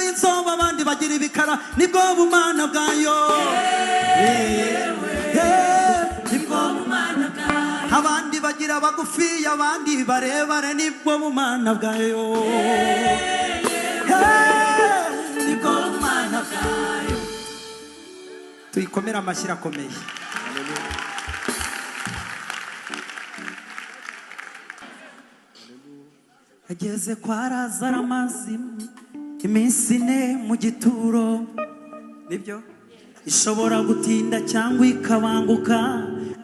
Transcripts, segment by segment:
inzobe abandi bagira ibikara nibwo bumana bwayo nibwo bumana bwayo abandi bagira bagufi abandi barebare nibwo bumana bwayo nibwo bumana bwayo tuyikomera amashyi akomeye ageze kwa Lazaro amazi iminsi ine mu gituro nibyo ishobora gutinda cyangwa ikabanguka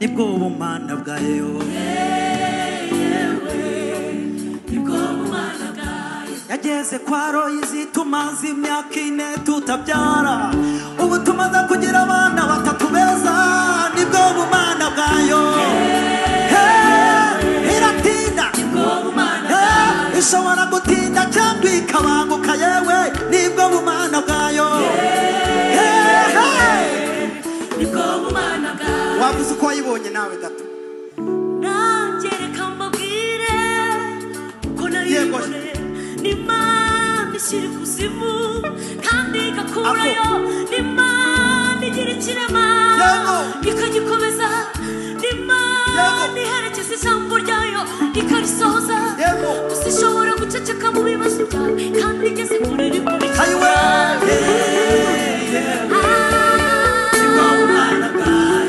nibwo bumana bwayo nibwo bumana bwayo yageze kwa Royizi tumaze imyaka ine tutabyara ubu tumaze kugira abana batatu beza nibwo bumana bwayo iratinda nibwo bumana bwayo ishobora gutinda cyangwa ikabanguka yewe nibwo bumana bwayo nibwo bumana bwayo wavuze uko wayibonye nawe gato nangereka mbabwire uko nayiboneye n'Imana ishyira ikuzimu kandi igakurayo n'Imana igira ikirema ikagikomeza n'Imana iherekeza ijambo ryayo ikarisohoza gusa ishobora guceceka mu bibazo byawe kandi igeze kure rikurikira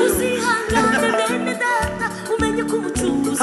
uzihangane bene data umenye ko umucunguzi